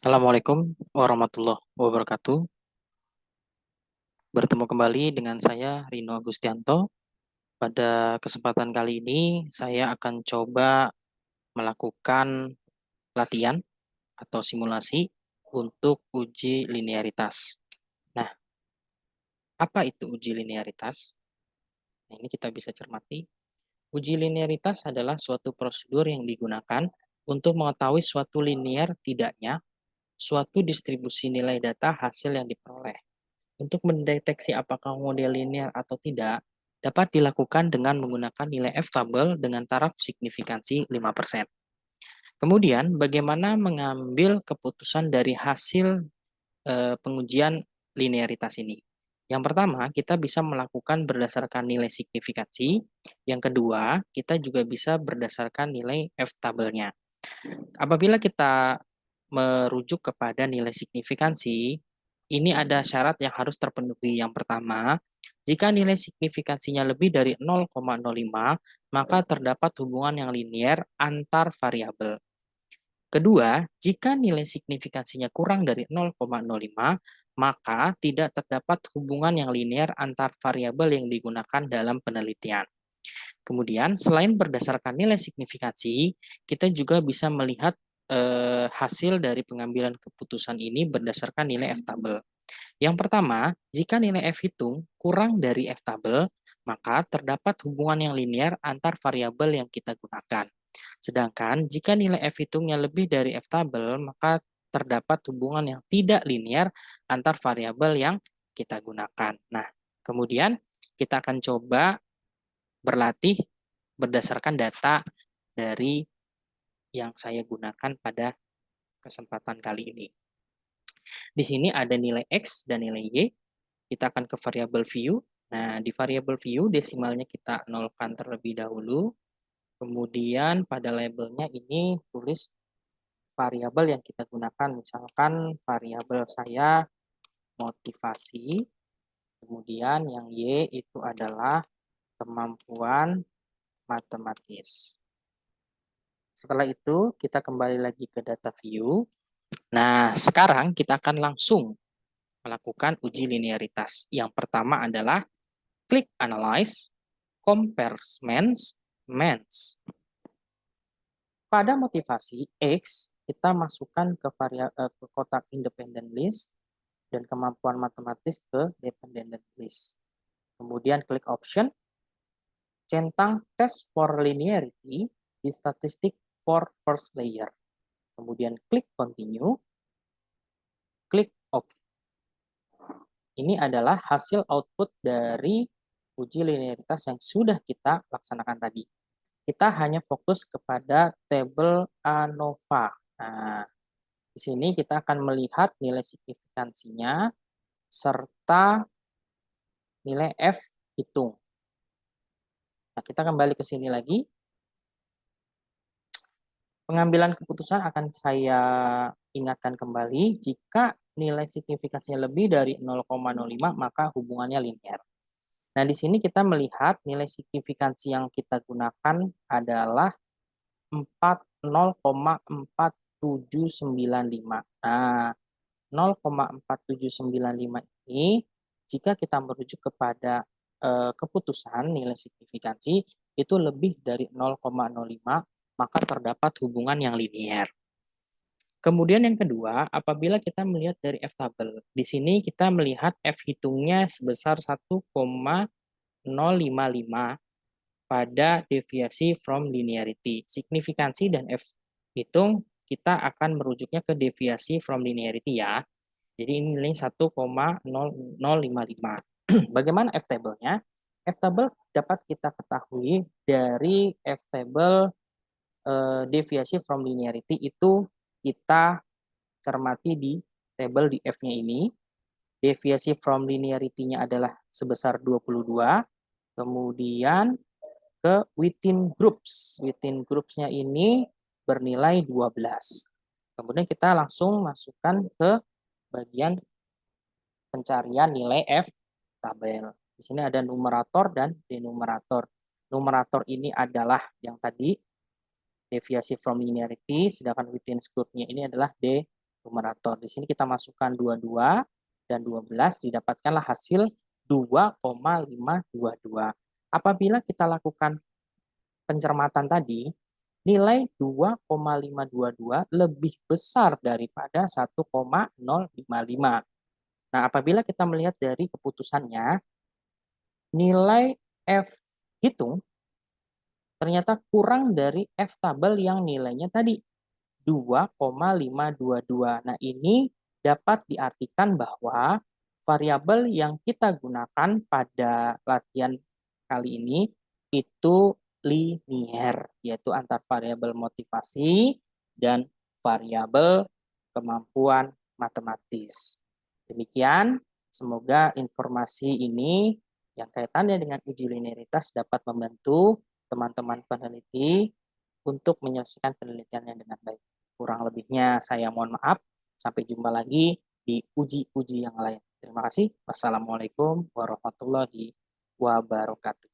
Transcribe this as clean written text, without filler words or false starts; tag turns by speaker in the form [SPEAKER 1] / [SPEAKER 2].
[SPEAKER 1] Assalamualaikum warahmatullahi wabarakatuh. Bertemu kembali dengan saya Rino Agustianto. Pada kesempatan kali ini saya akan coba melakukan latihan atau simulasi untuk uji linearitas. Nah, apa itu uji linearitas? Nah, ini kita bisa cermati. Uji linearitas adalah suatu prosedur yang digunakan untuk mengetahui suatu linear tidaknya suatu distribusi nilai data hasil yang diperoleh. Untuk mendeteksi apakah model linear atau tidak, dapat dilakukan dengan menggunakan nilai F-tabel dengan taraf signifikansi 5%. Kemudian, bagaimana mengambil keputusan dari hasil pengujian linearitas ini? Yang pertama, kita bisa melakukan berdasarkan nilai signifikansi. Yang kedua, kita juga bisa berdasarkan nilai F-tabelnya. Apabila kita merujuk kepada nilai signifikansi, ini ada syarat yang harus terpenuhi. Yang pertama, jika nilai signifikansinya lebih dari 0,05, maka terdapat hubungan yang linear antar variabel. Kedua, jika nilai signifikansinya kurang dari 0,05, maka tidak terdapat hubungan yang linear antar variabel yang digunakan dalam penelitian. Kemudian, selain berdasarkan nilai signifikansi, kita juga bisa melihat hasil dari pengambilan keputusan ini berdasarkan nilai F-tabel. Yang pertama, jika nilai F hitung kurang dari F-tabel, maka terdapat hubungan yang linear antar variabel yang kita gunakan. Sedangkan jika nilai F hitungnya lebih dari F-tabel, maka terdapat hubungan yang tidak linear antar variabel yang kita gunakan. Nah, kemudian kita akan coba berlatih berdasarkan data dari yang saya gunakan pada kesempatan kali ini. Di sini ada nilai X dan nilai Y. Kita akan ke variabel view. Nah, di variabel view desimalnya kita nolkan terlebih dahulu. Kemudian pada labelnya ini tulis variabel yang kita gunakan. Misalkan variabel saya motivasi. Kemudian yang Y itu adalah kemampuan matematis. Setelah itu, kita kembali lagi ke data view. Nah, sekarang kita akan langsung melakukan uji linearitas. Yang pertama adalah klik Analyze, Comparisons, Mens. Pada motivasi X, kita masukkan ke kotak independent list dan kemampuan matematis ke dependent list. Kemudian klik Option, centang Test for Linearity di statistik for first layer. Kemudian klik Continue, klik OK. Ini adalah hasil output dari uji linearitas yang sudah kita laksanakan tadi. Kita hanya fokus kepada tabel ANOVA. Nah, di sini kita akan melihat nilai signifikansinya serta nilai F hitung. Nah, kita kembali ke sini lagi. Pengambilan keputusan akan saya ingatkan kembali, jika nilai signifikansinya lebih dari 0,05 maka hubungannya linear. Nah, di sini kita melihat nilai signifikansi yang kita gunakan adalah 0,4795. Nah, 0,4795 ini jika kita merujuk kepada keputusan nilai signifikansi itu lebih dari 0,05 maka terdapat hubungan yang linear. Kemudian yang kedua, apabila kita melihat dari F-tabel, di sini kita melihat F hitungnya sebesar 1,055 pada deviasi from linearity. Signifikansi dan F hitung kita akan merujuknya ke deviasi from linearity ya. Jadi ini nilai 1,0055. Bagaimana F-tabelnya? F-tabel dapat kita ketahui dari F-tabel deviasi from linearity itu kita cermati di tabel di F-nya ini. Deviasi from linearity-nya adalah sebesar 22. Kemudian ke within groups. Within groups-nya ini bernilai 12. Kemudian kita langsung masukkan ke bagian pencarian nilai F tabel. Di sini ada numerator dan denumerator. Numerator ini adalah yang tadi deviasi from linearity, sedangkan within group-nya ini adalah numerator. Di sini kita masukkan 22 dan 12, didapatkanlah hasil 2,522. Apabila kita lakukan pencermatan tadi, nilai 2,522 lebih besar daripada 1,055. Nah, apabila kita melihat dari keputusannya, nilai F hitung ternyata kurang dari F tabel yang nilainya tadi 2,522. Nah, ini dapat diartikan bahwa variabel yang kita gunakan pada latihan kali ini itu linier, yaitu antar variabel motivasi dan variabel kemampuan matematis. Demikian, semoga informasi ini yang kaitannya dengan uji linearitas dapat membantu teman-teman peneliti untuk menyelesaikan penelitiannya dengan baik. Kurang lebihnya saya mohon maaf. Sampai jumpa lagi di uji-uji yang lain. Terima kasih. Wassalamualaikum warahmatullahi wabarakatuh.